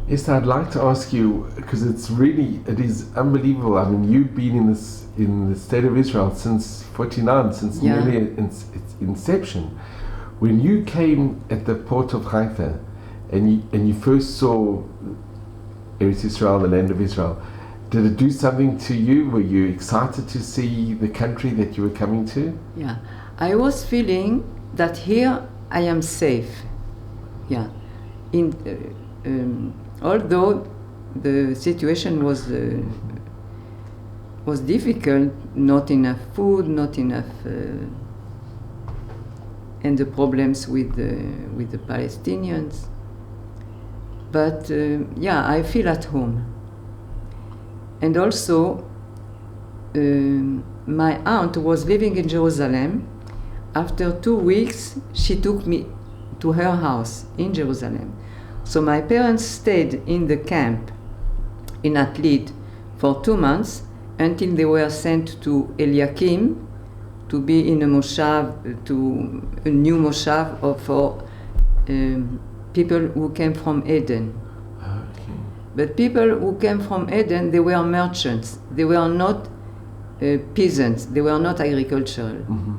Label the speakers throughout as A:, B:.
A: Yes, I'd like to ask you, because it is unbelievable. I mean, you've been in the state of Israel since '49, since nearly its inception. When you came at the port of Haifa, and you first saw Eretz Israel, the land of Israel, did it do something to you? Were you excited to see the country that you were coming to?
B: Yeah, I was feeling that here I am safe. Yeah, although the situation was difficult, not enough food, not enough, and the problems with the Palestinians. But I feel at home. And also, my aunt was living in Jerusalem. After 2 weeks, she took me to her house in Jerusalem. So my parents stayed in the camp in Athlid for 2 months until they were sent to Eliakim to be in a moshav, to a new moshav for people who came from Eden.
A: Okay.
B: But people who came from Eden, they were merchants. They were not peasants. They were not agricultural.
A: Mm-hmm.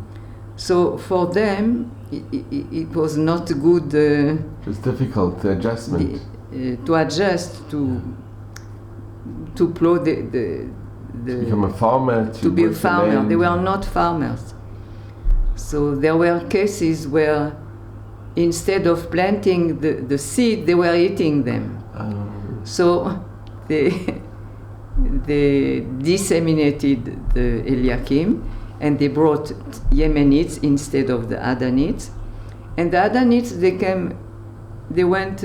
B: So for them, it was not good.
A: It was difficult, the adjustment.
B: To adjust to plow to
A: become a farmer.
B: To be a farmer. They were not farmers. So there were cases where instead of planting the seed, they were eating them. So they disseminated the Eliakim, and they brought Yemenites instead of the Adanites. And the Adanites, they went,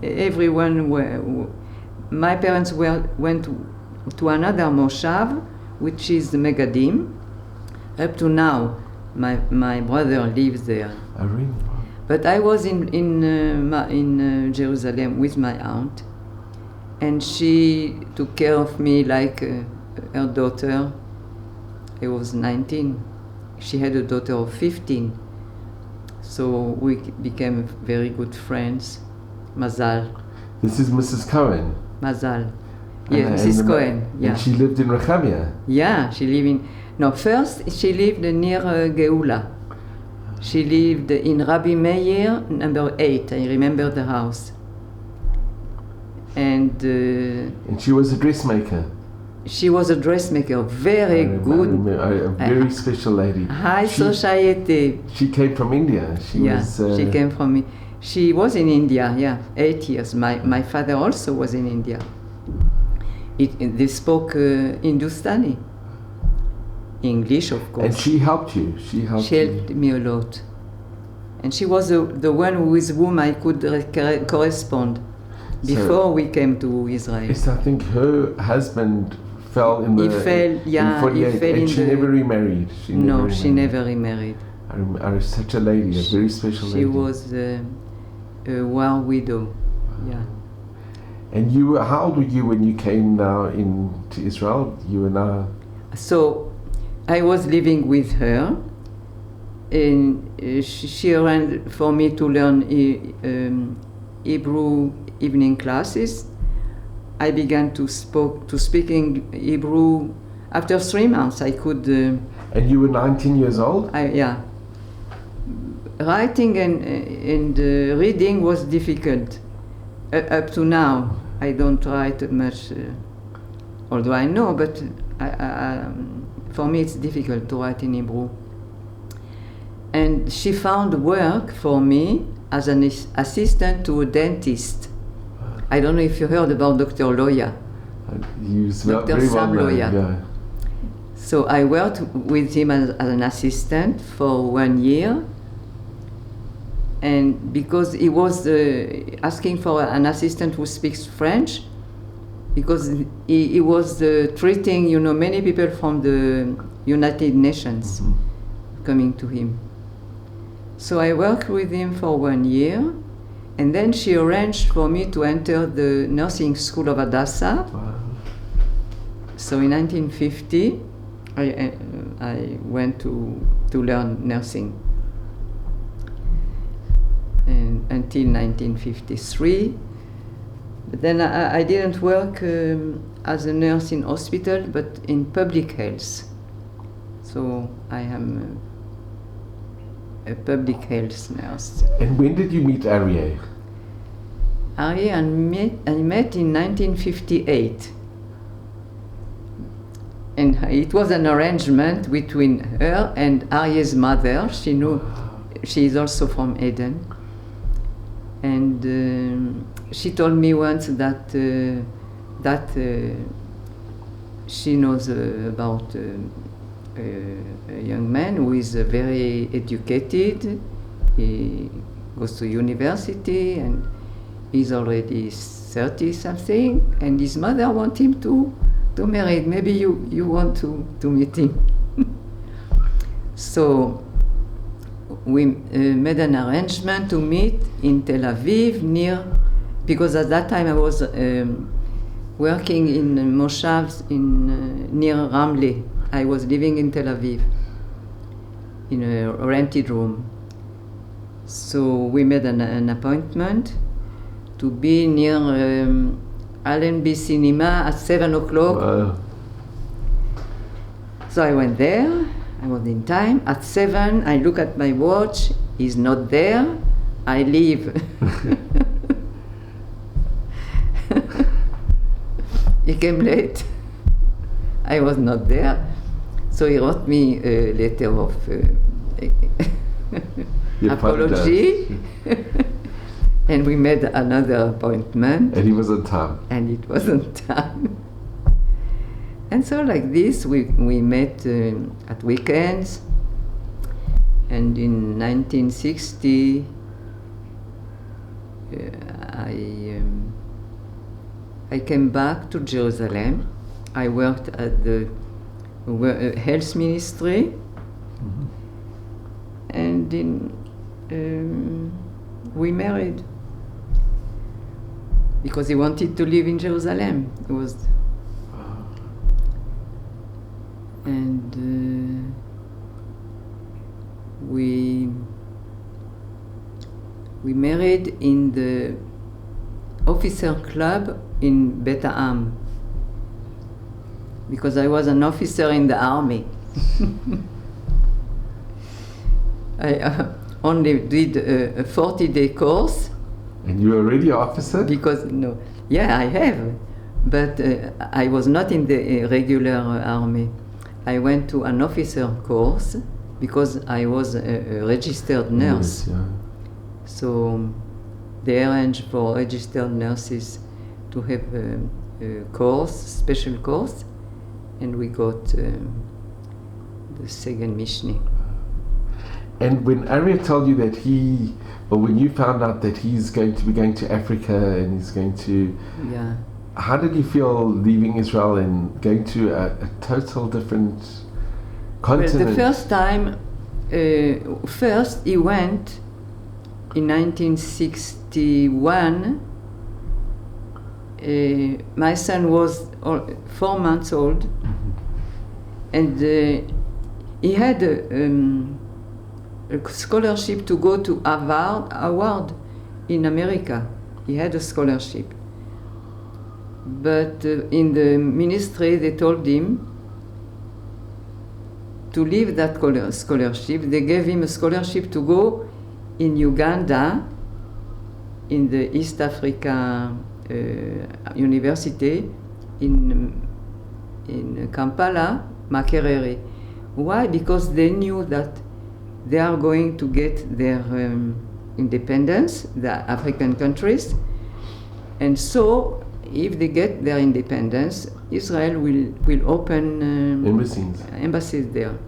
B: everyone my parents went to another moshav, which is the Megadim. Up to now, my brother lives there.
A: Really?
B: But I was in Jerusalem with my aunt, and she took care of me like her daughter. I was 19. She had a daughter of 15. So we became very good friends. Mazal.
A: This is Mrs. Cohen.
B: Mazal. Yes, Mrs. Cohen. Yeah.
A: And she lived in Rechavia.
B: Yeah, she lived in. No, first she lived near Geula. She lived in Rabbi Meir, number 8. I remember the house. And
A: she was a dressmaker.
B: She was a dressmaker, very good.
A: A very special lady.
B: High society.
A: She came from India.
B: She came from me. She was in India, 8 years. My father also was in India. They spoke Hindustani. English, of course.
A: And she helped you. She
B: helped me a lot. And she was the one with whom I could correspond before we came to Israel.
A: Yes, I think her husband fell in in 48, and she never remarried. She
B: never remarried.
A: I was such a lady, a very special lady.
B: She was a war widow. Yeah.
A: And how old were you when you came now to Israel? You were now.
B: So, I was living with her, and she arranged for me to learn Hebrew evening classes. I began to speak in Hebrew. After 3 months, I could.
A: And you were 19 years old?
B: Yeah. Writing and reading was difficult. Up to now, I don't write much, although I know, but for me it's difficult to write in Hebrew. And she found work for me as an assistant to a dentist. I don't know if you heard about Dr. Loya. Dr. Sam Loya.
A: Yeah.
B: So I worked with him as an assistant for 1 year. And because he was asking for an assistant who speaks French, because he was treating, many people from the United Nations coming to him. So I worked with him for 1 year, and then she arranged for me to enter the nursing school of Hadassah.
A: Wow.
B: So in 1950, I went to learn nursing. And until 1953, But then I didn't work as a nurse in hospital, but in public health. So I am a public health nurse.
A: And when did you meet Aryeh?
B: Aryeh I met in 1958. And it was an arrangement between her and Aryeh's mother. She knew she is also from Eden. And she told me once that she knows about a young man who is very educated. He goes to university and he's already 30 something, and his mother wants him to marry. Maybe you want to meet him. So we made an arrangement to meet in Tel Aviv because at that time I was working in Moshavs near Ramle. I was living in Tel Aviv in a rented room. So we made an appointment to be near Allenby Cinema at 7 o'clock.
A: Wow.
B: So I went there, I was in time. At 7, I look at my watch, he's not there, I leave. He came late, I was not there. So he wrote me a letter of apology. And we made another appointment.
A: And he was on time.
B: And it wasn't time. And so like this, we met at weekends. And in 1960, I came back to Jerusalem. I worked at the health ministry.
A: Mm-hmm.
B: And we married. Because he wanted to live in Jerusalem. It was, and we married in the officer club in Bet Am, because I was an officer in the army. I only did a 40-day course.
A: And you were already an officer?
B: Because, no, yeah, I have, but I was not in the regular army. I went to an officer course because I was a registered nurse.
A: Yes, yeah.
B: So they arranged for registered nurses to have a course, special course, and we got the second Mishneh.
A: And when Aryeh told you that when you found out that he's going to be going to Africa and he's going to...
B: Yeah.
A: How did you feel leaving Israel and going to a total different continent?
B: Well, the first time, first he went in 1961. My son was 4 months old,
A: Mm-hmm.
B: and he had a scholarship to go to Harvard in America. He had a scholarship. But in the ministry they told him to leave that scholarship. They gave him a scholarship to go in Uganda, in the East Africa University, in Kampala, Makerere. Why? Because they knew that they are going to get their independence, the African countries, and so if they get their independence, Israel will open embassies there.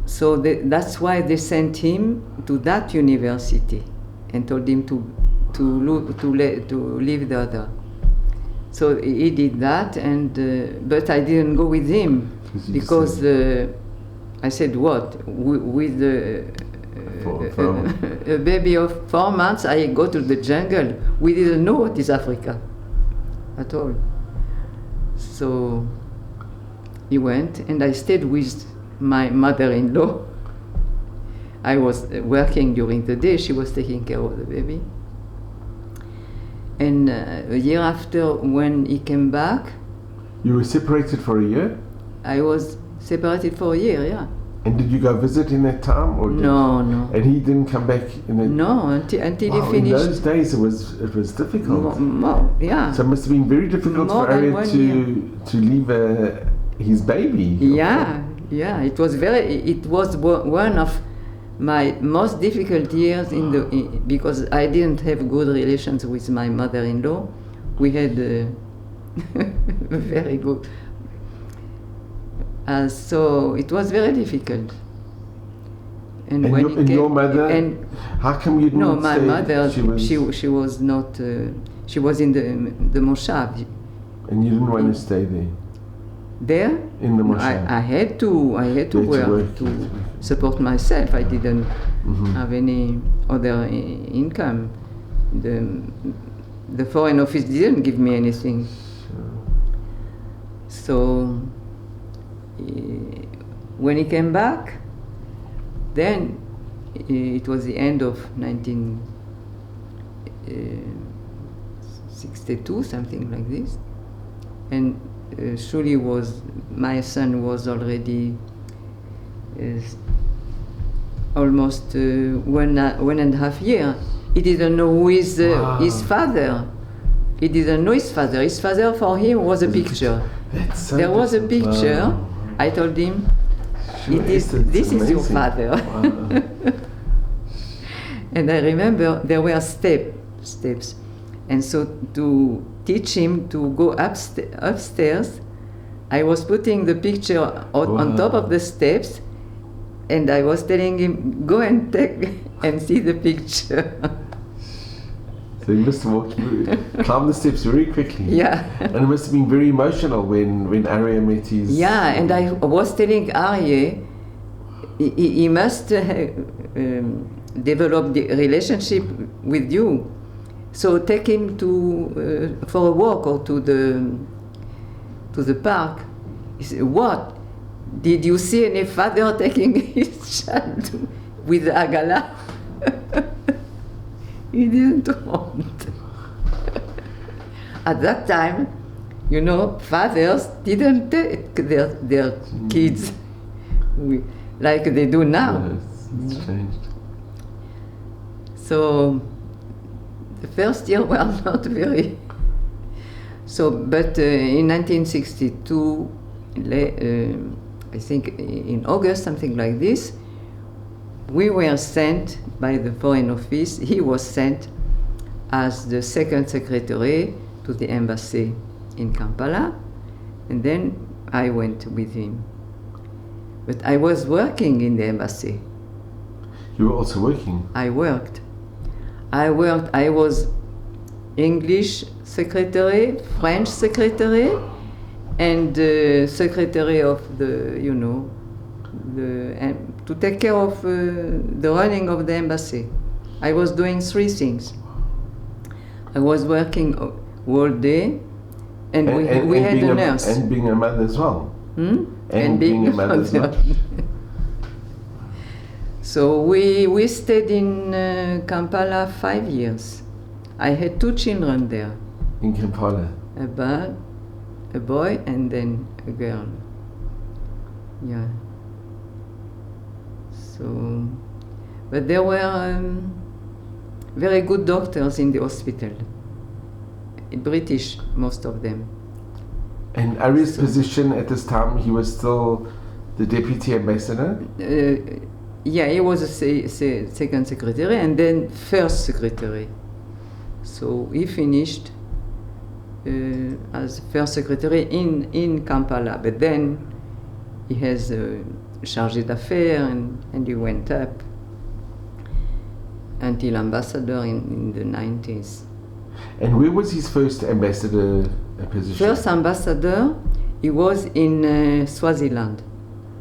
B: So that's why they sent him to that university and told him to leave the other. So he did that, and but I didn't go with him because I said, what? With a baby of 4 months, I go to the jungle. We didn't know what is Africa at all. So he went, and I stayed with my mother-in-law. I was working during the day. She was taking care of the baby. And a year after, when he came back,
A: You were separated for a year?
B: I was separated for a year, yeah.
A: And did you go visit in that time? Or
B: No, no.
A: And he didn't come back in that?
B: No, until
A: Wow,
B: he finished.
A: in those days it was difficult.
B: Yeah.
A: So it must have been very difficult
B: More
A: for
B: than
A: Arya
B: 1 year.
A: to leave his baby.
B: Yeah, yeah. It was one of my most difficult years because I didn't have good relations with my mother-in-law. We had very good. So it was very difficult.
A: And
B: when
A: your mother? How come you didn't
B: No, my
A: stay?
B: mother. She was not. She was in the moshav.
A: And you didn't want to stay there?
B: There?
A: In the moshav?
B: I had to work to support myself. I didn't have any other income. The Foreign Office didn't give me anything. So when he came back, then it was the end of 1962, something like this. And Shuli my son was already almost 1.5 years. He didn't know who is his father. He didn't know his father. His father for him was a picture. There was a picture. Wow. I told him, this is your father. Wow. And I remember there were steps. And so to teach him to go upstairs, I was putting the picture on top of the steps, and I was telling him, go and take and see the picture.
A: So you must have climbed the steps very quickly.
B: Yeah.
A: And it must have been very emotional when Arya met his...
B: Yeah, and I was telling Arya, he must develop the relationship with you. So take him for a walk or to the park. He said, what? Did you see any father taking his child with Agala? He didn't want. At that time, fathers didn't take their kids like they do now.
A: Yes, it's changed.
B: So the first year were not very. So, but in 1962, I think in August, something like this, we were sent by the Foreign Office. He was sent as the second secretary to the embassy in Kampala, and then I went with him. But I was working in the embassy.
A: You were also working?
B: I worked. I was English secretary, French secretary, and secretary of to take care of the running of the embassy. I was doing 3 things. I was working all day, and we had a nurse.
A: And being a mother as well.
B: And being a mother as well. So we stayed in Kampala 5 years. I had 2 children there.
A: In Kampala?
B: A boy and then a girl. Yeah. So, but there were very good doctors in the hospital. British, most of them.
A: And Arya's position at this time, he was still the deputy ambassador?
B: Yeah, he was a second secretary and then first secretary. So he finished as first secretary in Kampala, but then he has chargé d'affaires and he went up until ambassador in the 90s.
A: And where was his first ambassador position?
B: First ambassador, he was in Swaziland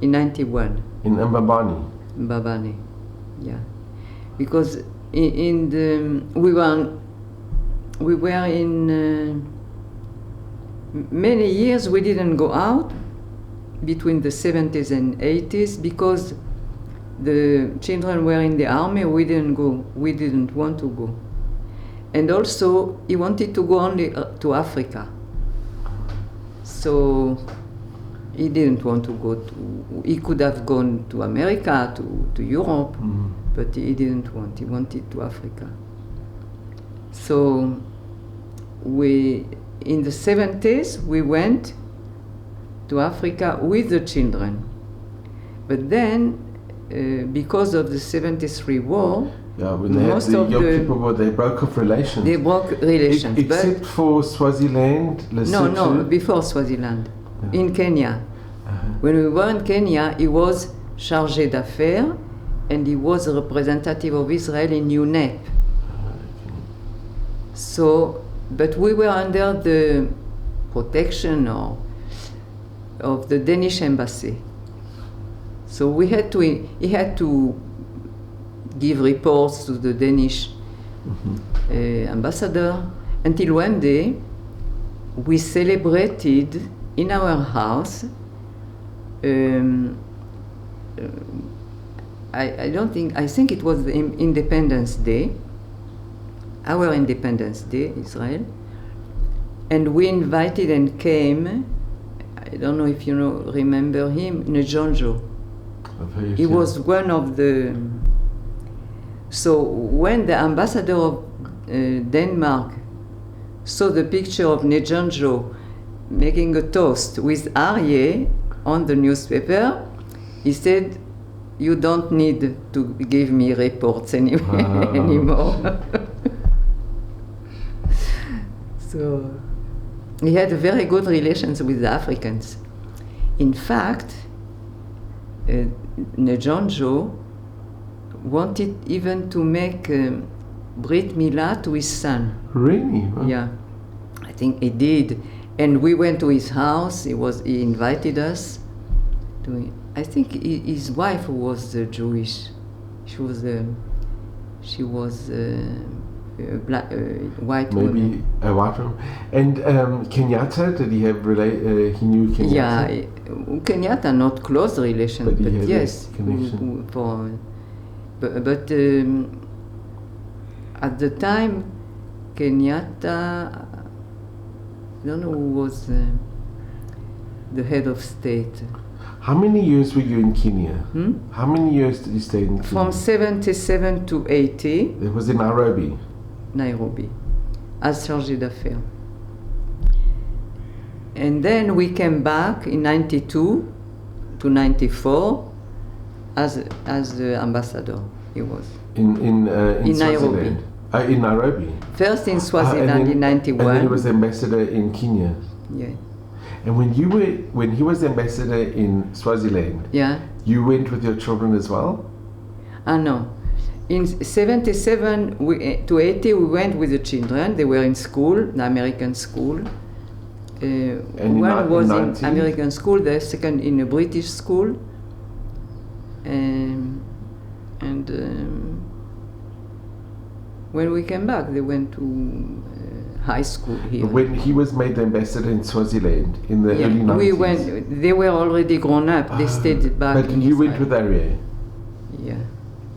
B: in 91.
A: In Mbabane?
B: Mbabane, yeah. Because we were in many years we didn't go out between the 70s and 80s because the children were in the army. We didn't go. We didn't want to go. And also, he wanted to go only to Africa. So he didn't want to go to. He could have gone to America, to Europe, but he didn't want. He wanted to Africa. So in the 70s, we went to Africa with the children. But then, because of the 73 war,
A: when they had the Yom Kippur War, they broke off relations.
B: They broke relations.
A: Except for Swaziland, Lesotho.
B: No, before Swaziland. Yeah. In Kenya. When we were in Kenya, he was chargé d'affaires, and he was a representative of Israel in UNEP. So, but we were under the protection of the Danish embassy. So he had to give reports to the Danish ambassador, until one day we celebrated in our house. I think it was the Independence Day, our Independence Day, Israel, and we invited and came. I don't know if you remember him, Njonjo. He was one of the. So when the ambassador of Denmark saw the picture of Njonjo making a toast with Aryeh on the newspaper, he said, "You don't need to give me reports anymore." So he had very good relations with the Africans. In fact, Njonjo wanted even to make Brit Milah to his son.
A: Really? Wow.
B: Yeah, I think he did. And we went to his house. He invited us. I think his wife was Jewish. She was black, white
A: Maybe
B: woman.
A: A white woman. And Kenyatta, did he have he knew Kenyatta?
B: Yeah, Kenyatta, not close relation, but yes.
A: Connection.
B: But at the time, Kenyatta, I don't know who was the head of state.
A: How many years were you in Kenya? How many years did you stay in Kenya?
B: From 77 to 80.
A: It was in Nairobi.
B: Nairobi, as chargé d'affaires. And then we came back in 92 to 94 as the ambassador. He was
A: in
B: Nairobi.
A: In Nairobi.
B: First in Swaziland in 91.
A: And then he was ambassador in Kenya.
B: Yeah.
A: And when he was ambassador in Swaziland,
B: yeah,
A: you went with your children as well?
B: No. In 77 to 80, we went with the children. They were in school, the American school. One was in American school, the second in a British school. And when we came back, they went to high school here.
A: When he was made the ambassador in Swaziland in the early 90s?
B: We went, they were already grown up. They stayed back
A: But
B: in
A: you
B: Israel.
A: went with Aryeh?
B: Yeah,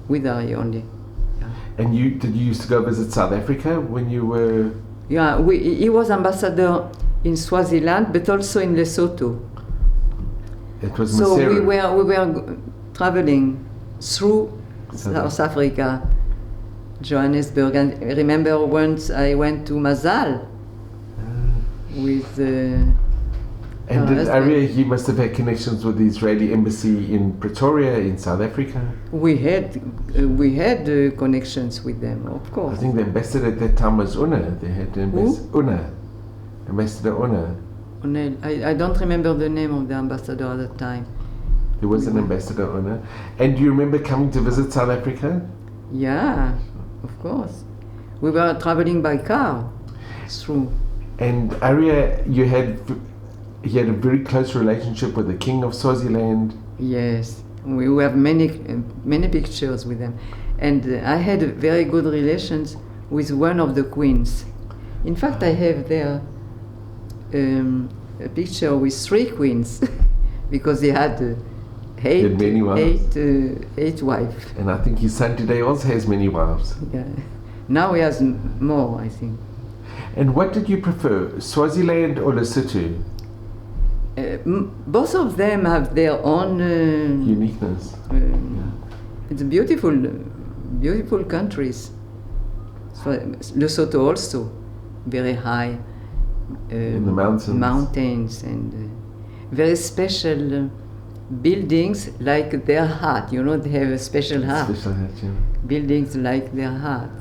B: with Aryeh only. Yeah.
A: And did you used to go visit South Africa when you were?
B: Yeah, he was ambassador in Swaziland, but also in Lesotho.
A: It was
B: so
A: Maseru.
B: we were traveling through South Africa, Johannesburg, and I remember once I went to Mazal with.
A: And did Aryeh, he must have had connections with the Israeli embassy in Pretoria, in South Africa?
B: We had connections with them, of course.
A: I think the ambassador at that time was Una. They had Ambassador Una.
B: I don't remember the name of the ambassador at the time.
A: There was an ambassador Una. And do you remember coming to visit South Africa?
B: Yeah, of course. We were traveling by car through.
A: And Aryeh, he had a very close relationship with the king of Swaziland.
B: Yes, we have many pictures with them, and I had very good relations with one of the queens. In fact, I have there a picture with 3 queens because they had eight wives.
A: And I think his son today also has many wives.
B: Yeah, Now he has more, I think.
A: And what did you prefer, Swaziland or Lesotho?
B: Both of them have their own
A: uniqueness.
B: It's beautiful, beautiful countries. So, Lesotho also very high
A: in the
B: mountains and very special buildings like their heart. You know, they have a special heart.
A: Special heart, yeah.
B: Buildings like their heart.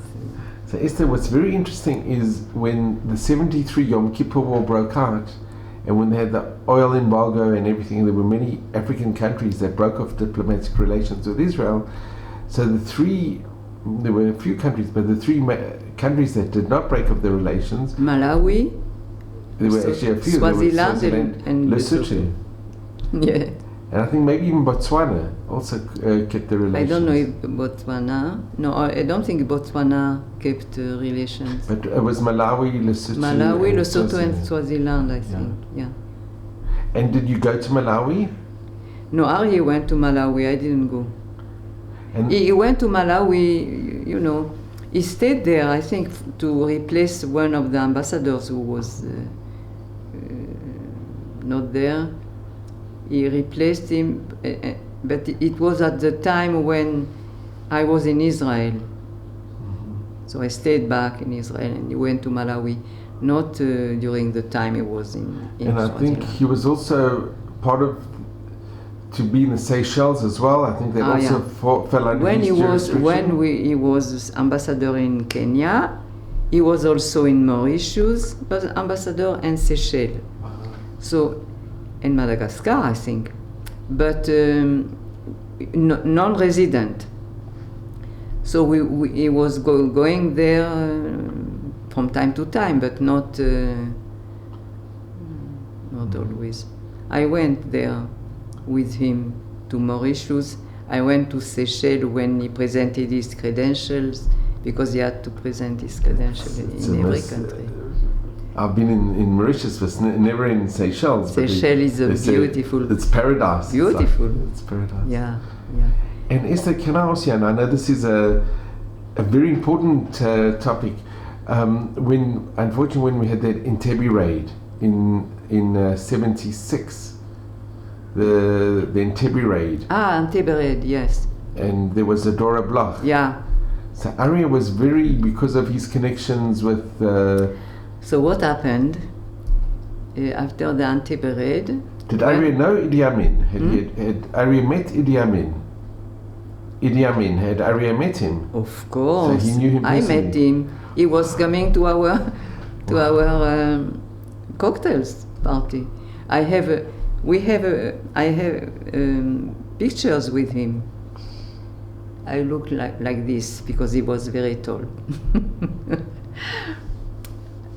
A: So Esther, what's very interesting is when the 73 Yom Kippur War broke out, and when they had the oil embargo and everything, there were many African countries that broke off diplomatic relations with Israel. So there were a few countries, but the three countries that did not break off their relations,
B: Malawi,
A: there were actually a few.
B: Swaziland and
A: Lesotho.
B: Yeah.
A: And I think maybe even Botswana also kept the relations.
B: I don't know if Botswana. No, I don't think Botswana kept relations.
A: But it was Malawi,
B: Lesotho, and Swaziland, I think. Yeah.
A: And did you go to Malawi?
B: No, Aryeh went to Malawi. I didn't go. And he went to Malawi. You know, he stayed there, I think, to replace one of the ambassadors who was not there. He replaced him, but it was at the time when I was in Israel. Mm-hmm. So I stayed back in Israel and he went to Malawi, not during the time he was in
A: And
B: Swaziland.
A: I think he was also part of, to be in the Seychelles as well. I think that fell under
B: when
A: his jurisdiction.
B: He was ambassador in Kenya, he was also in Mauritius, but ambassador and Seychelles. So, in Madagascar, I think, but non-resident. So he was going there from time to time, but not always. I went there with him to Mauritius. I went to Seychelles when he presented his credentials, because he had to present his credentials in every country.
A: I've been in Mauritius, but never in Seychelles.
B: Seychelles is a beautiful...
A: It's paradise.
B: Beautiful.
A: It's paradise.
B: Yeah.
A: And Esther, can I ask you, and I know this is a very important topic, unfortunately when we had that Entebbe raid in 76, the Entebbe raid.
B: Entebbe raid, yes.
A: And there was a Dora Bloch.
B: Yeah.
A: So Aryeh was because of his connections with...
B: So what happened after the Entebbe raid?
A: Did Aryeh know Idi Amin? Had Aryeh met Idi Amin? Idi Amin, had Aryeh met him?
B: Of course.
A: So he knew him personally.
B: I met him. He was coming to our cocktails party. I have pictures with him. I look like this because he was very tall.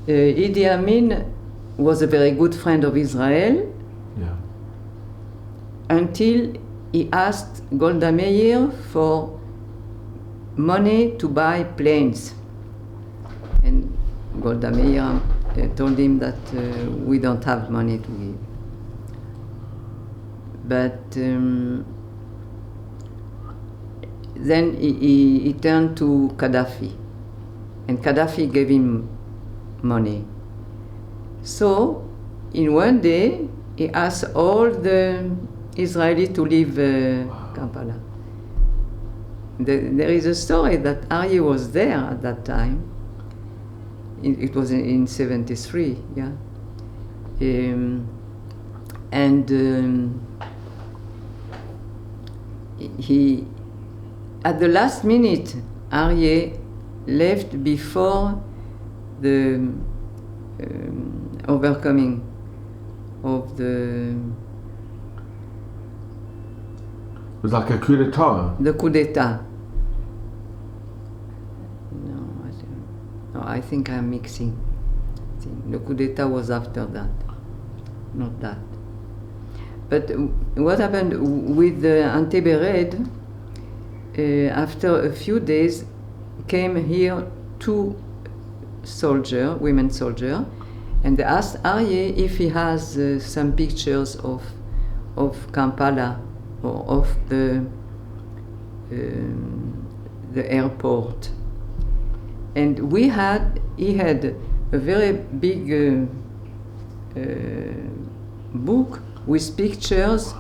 B: Idi Amin was a very good friend of Israel until he asked Golda Meir for money to buy planes. And Golda Meir told him that we don't have money to give. But then he turned to Gaddafi, and Gaddafi gave him money. So, in one day, he asked all the Israelis to leave Kampala. There is a story that Aryeh was there at that time. It was in 73, yeah. He, at the last minute, Aryeh left before the overcoming of the...
A: It was like a coup d'etat.
B: The coup d'etat. No, I think I'm mixing. The coup d'etat was after that, not that. But what happened with the Entebbe raid, after a few days, came here two women soldiers, and they asked Aryeh if he has some pictures of Kampala or of the airport. And he had a very big book with pictures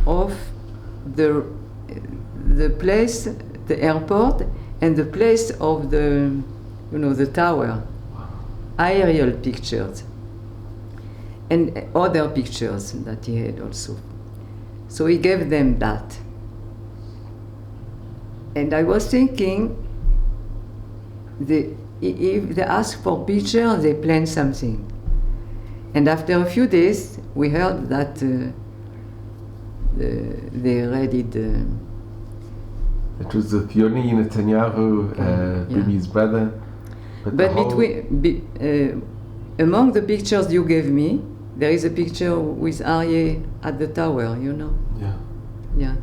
B: of the place, the airport, and the place of the tower, aerial pictures, and other pictures that he had also. So he gave them that. And I was thinking, if they ask for pictures, they plan something. And after a few days, we heard that they read it.
A: It was the Yoni Netanyahu, Bibi's brother.
B: But among the pictures you gave me, there is a picture with Aryeh at the tower,
A: Yeah.
B: Yeah.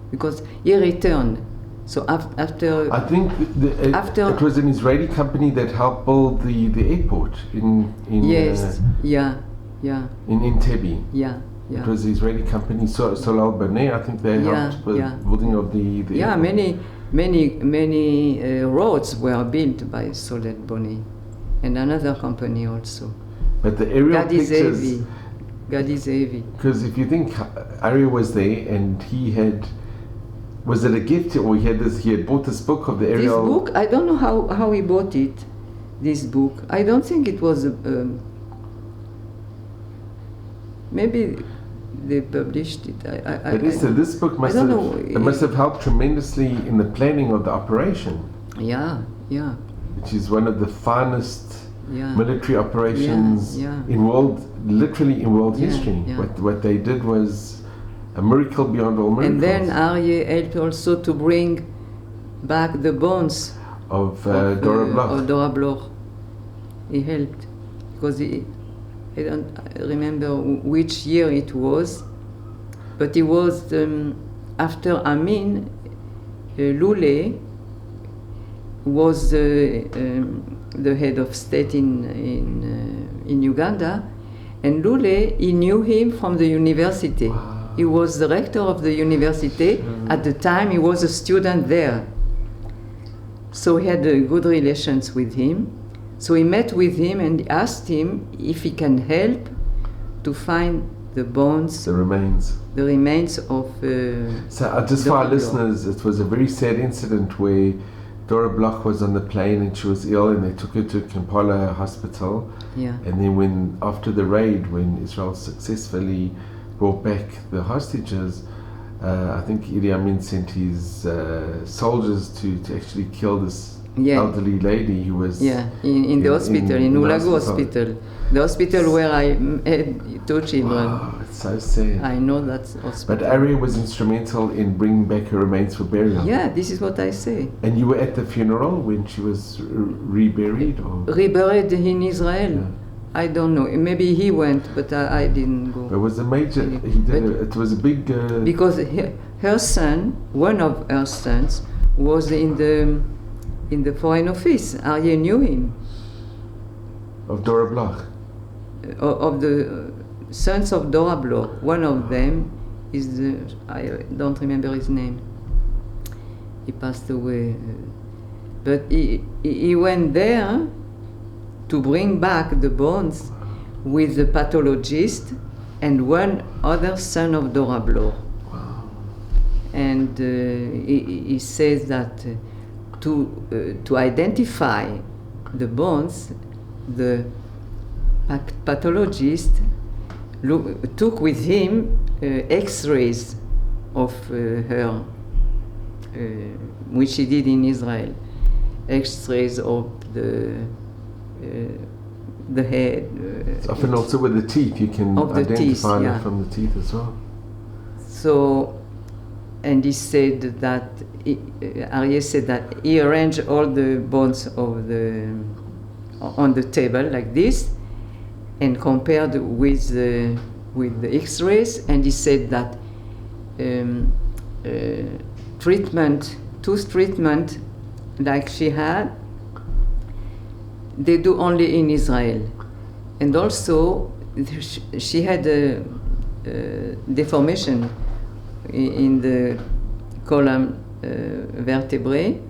B: Because he returned. So after...
A: I think it was an Israeli company that helped build the airport in
B: yes, yeah.
A: in Entebbe.
B: Yeah.
A: It was the Israeli company, Solal Baneh, I think they helped with building of the airport.
B: Many roads were built by Solal Baneh, and another company also.
A: But the aerial pictures...
B: Gadi Zevi.
A: Because if you think Aryeh was there and he had... Was it a gift, or he had bought this book of the aerial...
B: This book, I don't know how he bought it, this book. I don't think it was... maybe they published it.
A: This book must have helped tremendously in the planning of the operation.
B: Yeah.
A: Which is one of the finest military operations literally in world history.
B: Yeah.
A: What they did was a miracle beyond all miracles.
B: And then Aryeh helped also to bring back the bones
A: of Dora Bloch.
B: Of Dora Bloch. He helped because I don't remember which year it was, but it was after Amin. Lule was the head of state in Uganda, and Lule, he knew him from the university.
A: Wow.
B: He was the rector of the university. At the time, he was a student there. So he had good relations with him. So he met with him and asked him if he can help to find the bones,
A: the remains
B: of.
A: So just for our listeners, it was a very sad incident where Dora Bloch was on the plane and she was ill, and they took her to Kampala Hospital.
B: Yeah.
A: And then after the raid, when Israel successfully brought back the hostages, I think Idi Amin sent his soldiers to actually kill this elderly lady who was
B: in the hospital, in Ulagu Hospital. The hospital where I had 2 children.
A: Wow, it's so sad.
B: I know that hospital.
A: But Aryeh was instrumental in bringing back her remains for burial.
B: Yeah, this is what I say.
A: And you were at the funeral when she was reburied? Or?
B: Reburied in Israel? Yeah. I don't know. Maybe he went, but I didn't go.
A: It was a major... it was a big...
B: because her son, one of her sons, was in the Foreign Office. Aryeh knew him.
A: Of Dora Bloch?
B: Of the sons of Dora Bloch. One of them is I don't remember his name. He passed away. But he went there to bring back the bones with the pathologist and one other son of Dora Bloch.
A: Wow.
B: And he says that to identify the bones, the pathologist took with him X-rays of her, which he did in Israel. X-rays of the head.
A: Often also with the teeth, you can identify them from the teeth as well.
B: So, and he said that, Aryeh said that he arranged all the bones of on the table like this, and compared with the X-rays, and he said that tooth treatment like she had, they do only in Israel. And also, she had a deformation in the column vertebrae,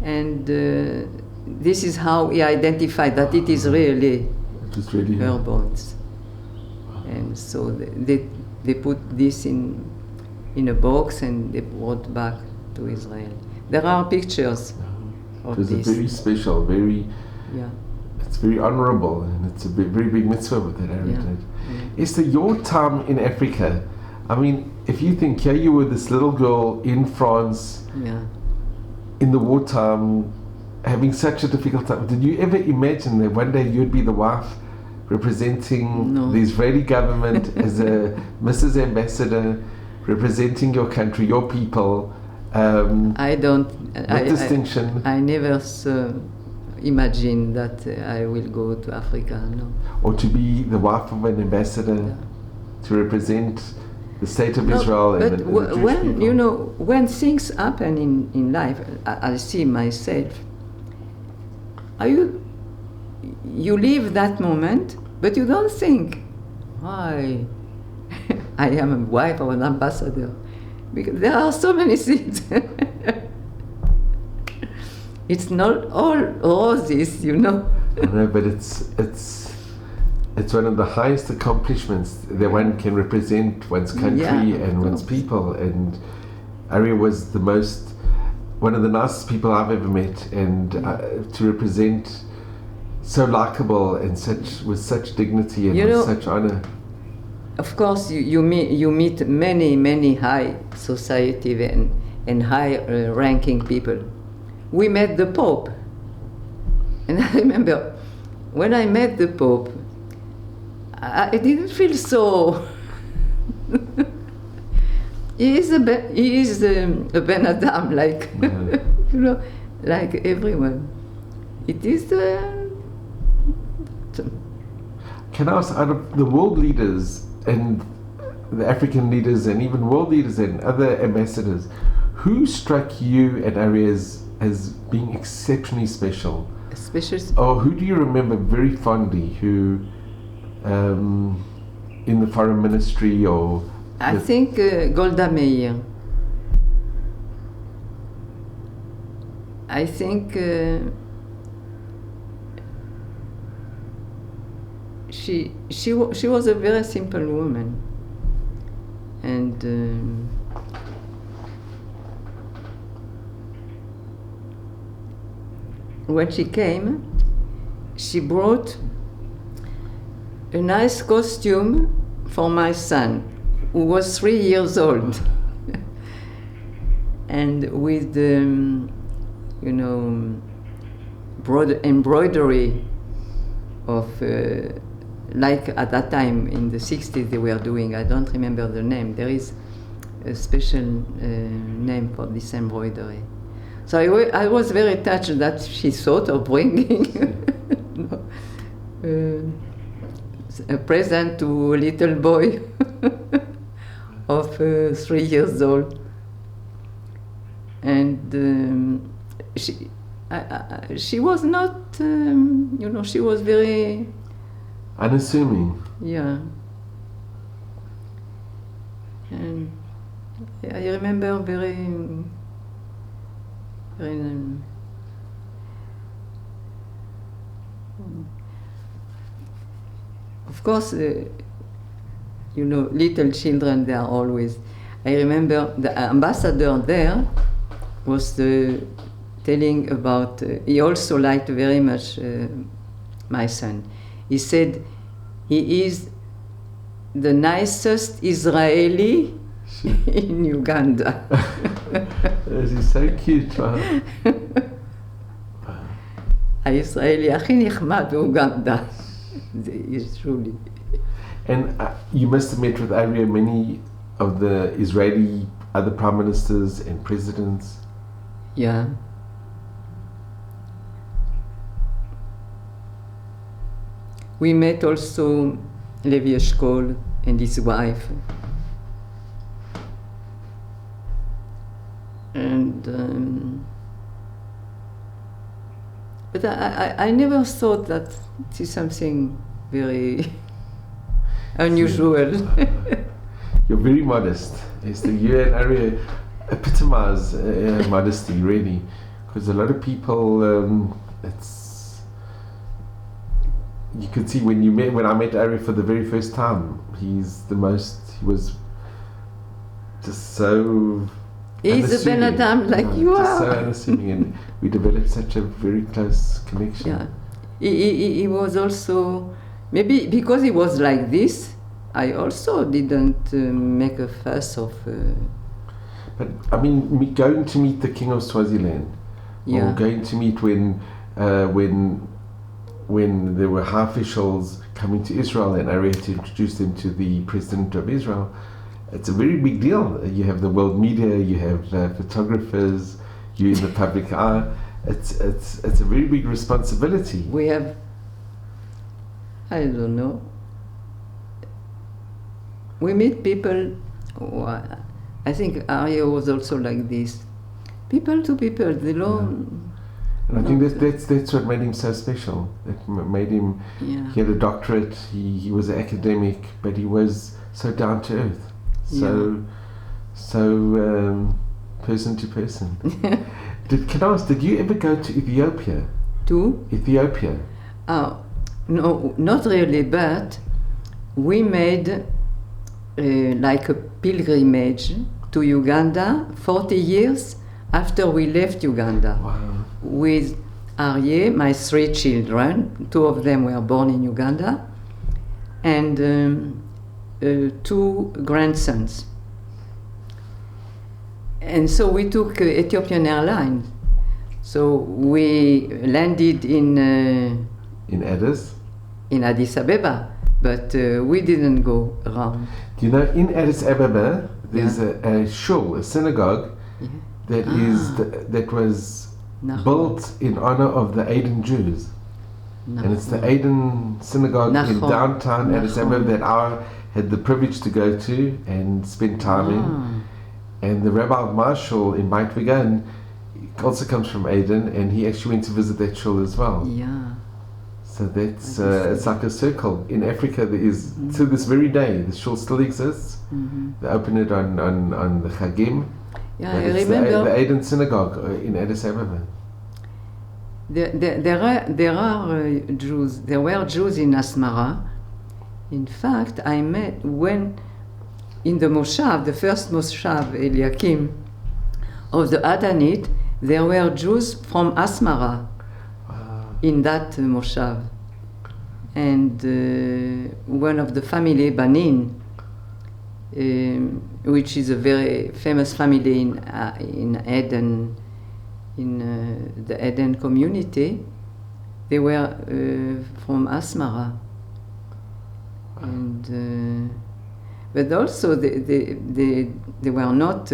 B: And this is how he identified that it is really her bones. And so they put this in a box and they brought back to Israel. There are pictures of this.
A: It's very special, it's very honorable, and it's a very big mitzvah with that heritage. Esther, your time in Africa, I mean, if you think here you were this little girl in France in the wartime, having such a difficult time, did you ever imagine that one day you'd be the wife representing the Israeli government as a Mrs. Ambassador, representing your country, your people?
B: I don't.
A: With distinction.
B: I never imagine that I will go to Africa. No.
A: Or to be the wife of an ambassador to represent the state of Israel and the Jewish people.
B: You know, when things happen in life, I see myself. You live that moment, but you don't think, I am a wife of an ambassador, because there are so many things. It's not all roses, you know.
A: I know, but it's one of the highest accomplishments that one can represent one's country and one's people. And Ari was one of the nicest people I've ever met, and to represent so likable and with such dignity and with such honor.
B: Of course, you meet many high society and high ranking people. We met the Pope, and I remember when I met the Pope, I didn't feel so. He is a Ben Adam, like you know, like everyone. It is.
A: Can I ask, out of the world leaders and the African leaders and even world leaders and other ambassadors, who struck you and Ari as being exceptionally special? Or who do you remember very fondly who in the foreign ministry or...
B: I think Golda Meir. I think she was a very simple woman, and when she came, she brought a nice costume for my son, who was 3 years old, and with embroidery of like at that time in the 60s they were doing. I don't remember the name. There is a special name for this embroidery. So I was very touched that she thought of bringing a present to a little boy of 3 years old, and she was not, she was very
A: unassuming.
B: Yeah. And I remember very of course, little children, they are always. I remember the ambassador there was telling about, he also liked very much my son. He said he is the nicest Israeli in Uganda.
A: This is so cute.
B: הישראלי הכי נחמד באוגנדה. It's truly.
A: And you must have met with Ari many of the Israeli other prime ministers and presidents.
B: Yeah. We met also Levi Eshkol and his wife. And but I never thought that it is something very unusual.
A: You're very modest. You and Ari epitomize modesty, really. because a lot of people, it's, you could see when I met Ari for the very first time, he was just so
B: He's a Ben-Adam like you
A: just
B: are.
A: so unassuming, and we developed such a very close connection.
B: Yeah. He was also, maybe because he was like this, I also didn't make a fuss of...
A: But I mean, going to meet the King of Swaziland, or going to meet when there were high officials coming to Israel and Ari had to introduce them to the President of Israel, it's a very big deal. You have the world media, you have photographers, you're in the public eye. It's a very big responsibility.
B: We have, I don't know, we meet people, I think Arya was also like this. People to people, they don't...
A: And I think that's what made him so special. That made him, he had a doctorate, he was an academic, but he was so down to earth. So person to person. Can I ask, did you ever go to Ethiopia?
B: To?
A: Ethiopia?
B: No, not really, but we made like a pilgrimage to Uganda 40 years after we left Uganda.
A: Wow.
B: With Arye, my 3 children, 2 of them were born in Uganda, and 2 grandsons. And so we took Ethiopian Airlines. So we landed in
A: Addis?
B: In Addis Ababa, but we didn't go around.
A: Do you know, in Addis Ababa, there's a shul, a synagogue, that was built in honor of the Aden Jews. And it's the Aden synagogue in downtown Addis Ababa that I had the privilege to go to and spend time in. And the Rabbi of my shul in Beit Vegan also comes from Aden, and he actually went to visit that shul as well.
B: Yeah.
A: So that's it's like a circle. In Africa, there is, to this very day, the shul still exists. They open it on the Chagim.
B: Yeah, I remember
A: the Aden synagogue in Addis Ababa.
B: There are Jews. There were Jews in Asmara. In fact, I met when in the Moshav, the first Moshav Eliakim of the Adanit, there were Jews from Asmara in that Moshav. And one of the family, Banin, which is a very famous family in Eden, in the Eden community, they were from Asmara. And but also they were not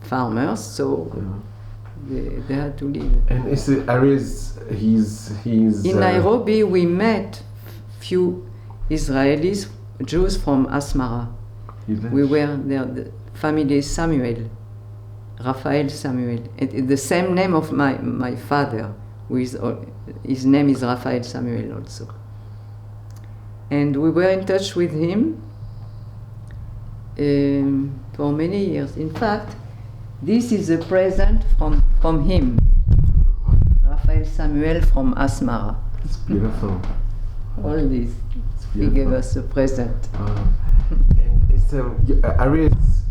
B: farmers, so they had to leave.
A: And is the areas he's
B: in Nairobi we met few Israelis, Jews from Asmara. We were there, the family Samuel, Raphael Samuel, the same name of my father, his name is Raphael Samuel also. And we were in touch with him for many years. In fact, this is a present from him, Raphael Samuel from Asmara.
A: It's beautiful.
B: All this. He gave us a present.
A: And so, Arias,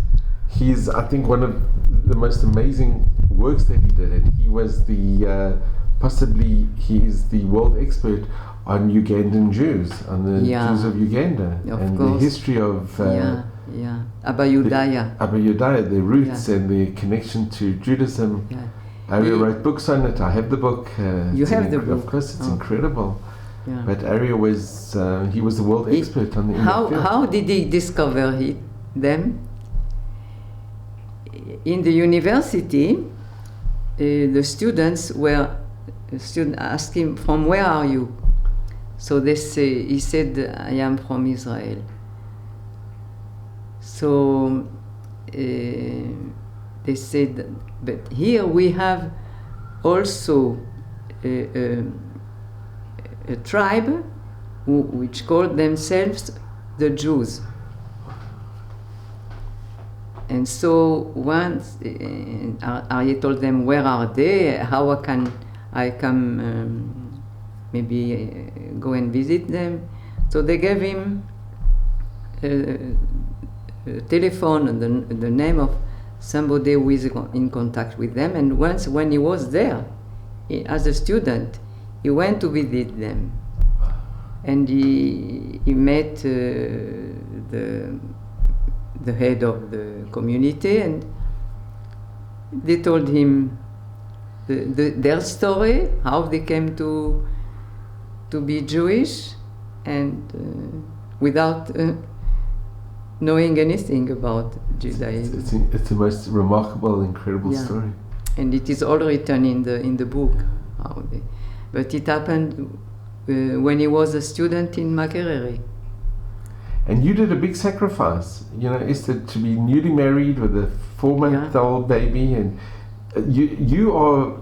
A: he's, I think, one of the most amazing works that he did, and he was the possibly he is the world expert on Ugandan Jews, on the Jews of Uganda, and
B: course.
A: The history of
B: Abba Yudaya,
A: their roots and their connection to Judaism. Aria wrote books on it. I have the book.
B: You have the book.
A: Of course, it's incredible. Yeah. But Aria was he was the world expert on the
B: How did he discover them? In the university, the students asked him, "From where are you?" So he said, "I am from Israel." So they said, "But here we have also a tribe which called themselves the Jews." And so once Aryeh told them, where are they? How can I come maybe go and visit them? So they gave him a telephone and the name of somebody who is in contact with them. And once when he was there, as a student, he went to visit them. And he met the head of the community, and they told him their story, how they came to be Jewish, and without knowing anything about Judaism.
A: It's the most remarkable, incredible story.
B: And it is all written in the book. But it happened when he was a student in Makerere.
A: And you did a big sacrifice, Esther, to be newly married with a 4-month-old baby, and you are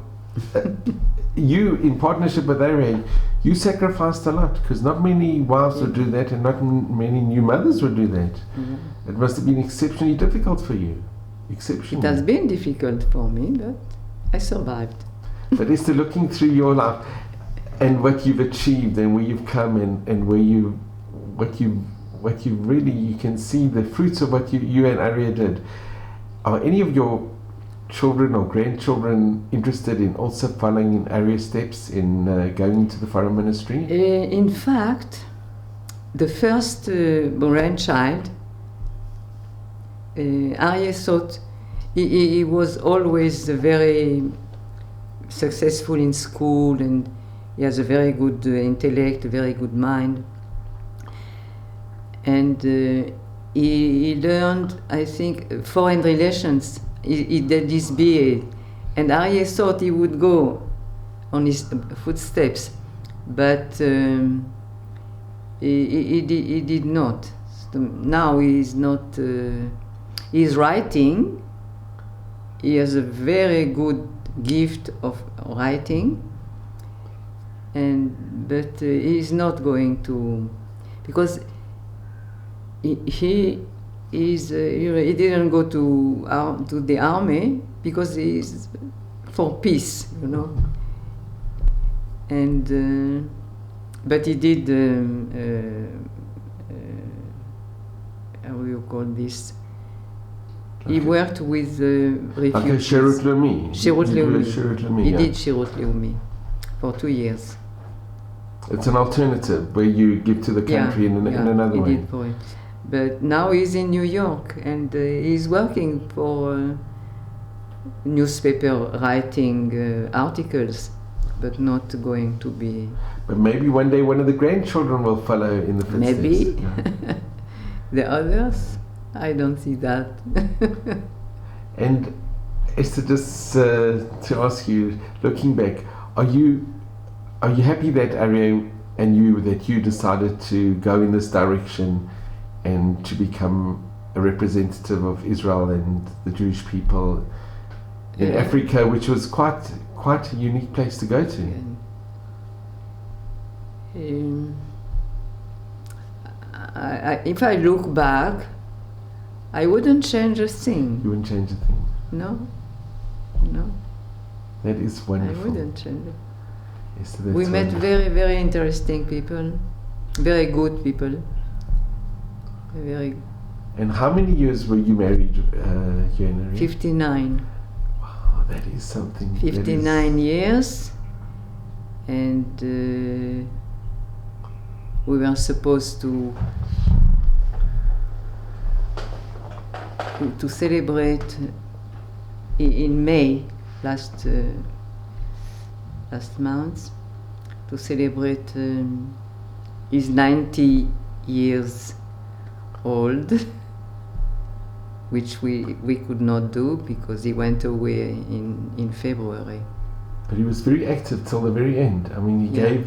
A: you in partnership with Aryeh, you sacrificed a lot, because not many wives would do that, and not many new mothers would do that. Mm-hmm. It must have been exceptionally difficult for you. Exceptionally.
B: It has been difficult for me, but I survived.
A: But Esther, looking through your life and what you've achieved and where you've come and where what you really, you can see the fruits of what you and Aryeh did. Are any of your children or grandchildren interested in also following in Aryeh's steps in going into the foreign ministry?
B: In fact, the first grandchild, Aryeh thought he was always very successful in school, and he has a very good intellect, a very good mind. And he learned, I think, foreign relations. He did his BA, and Aryeh thought he would go on his footsteps, but he did not. So now he is not. He is writing. He has a very good gift of writing, but he is not going to, because he didn't go to the army because he is for peace, and but he did how do you call this? He worked with refugees.
A: Okay, Shirut Leumi.
B: He did Shirut Leumi for 2 years.
A: It's an alternative where you give to the country in another way.
B: He did for it. But now he's in New York, and he's working for newspaper, writing articles, but not going to be.
A: But maybe one day one of the grandchildren will follow in the footsteps.
B: Maybe.
A: Yeah.
B: The others, I don't see that.
A: And Esther, just to ask you, looking back, are you happy that Aryeh and you decided to go in this direction and to become a representative of Israel and the Jewish people in Africa, which was quite a unique place to go to?
B: If I look back, I wouldn't change a thing.
A: You wouldn't change a thing?
B: No.
A: That is wonderful.
B: I wouldn't change it.
A: Yes,
B: we met very, very interesting people, very good people.
A: And how many years were you married, you and Aryeh?
B: 59.
A: Wow, that is something.
B: 59 years, and we were supposed to celebrate in May last month, to celebrate his 90 years old, which we could not do because he went away in February.
A: But he was very active till the very end. I mean, he gave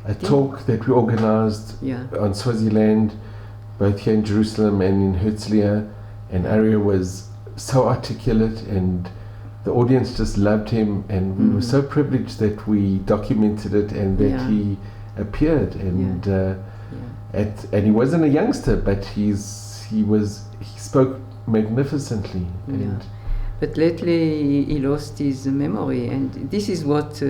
A: a talk that we organized on Swaziland, both here in Jerusalem and in Herzliya, and Aryeh was so articulate, and the audience just loved him, and we were so privileged that we documented it and that he appeared, and and he wasn't a youngster, but he spoke magnificently. And
B: but lately he lost his memory, and this is what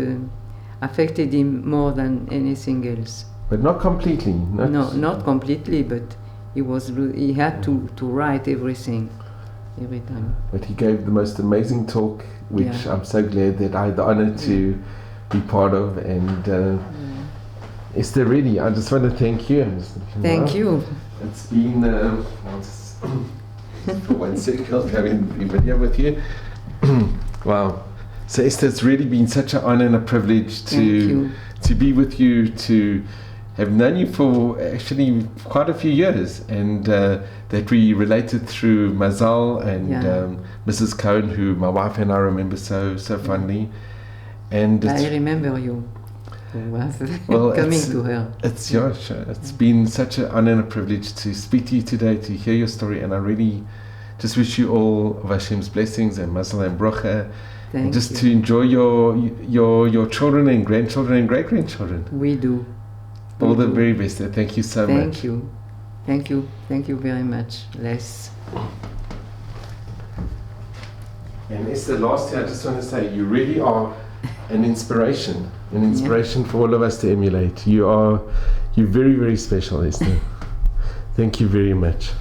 B: affected him more than anything else.
A: But not completely.
B: Not completely, but he had to write everything every time.
A: But he gave the most amazing talk, which I'm so glad that I had the honor to be part of. And Esther, really, I just want to thank you.
B: Thank you.
A: It's been for 1 second I'll go in the video with you. Wow. So Esther, it's really been such an honor and a privilege to be with you, to have known you for actually quite a few years, and that we related through Mazal and Mrs. Cohen, who my wife and I remember so fondly. And
B: I remember you.
A: Well,
B: coming to her.
A: It's your show. It's been such an honor and a privilege to speak to you today, to hear your story, and I really just wish you all of Hashem's blessings and Mazal and Brocha, and just to enjoy your children and grandchildren and great-grandchildren.
B: We do.
A: All the very best. Thank you so much.
B: Thank you very much, Les.
A: And Esther, lastly, I just want to say you really are an inspiration for all of us to emulate. You're very, very special, Esther. Thank you very much.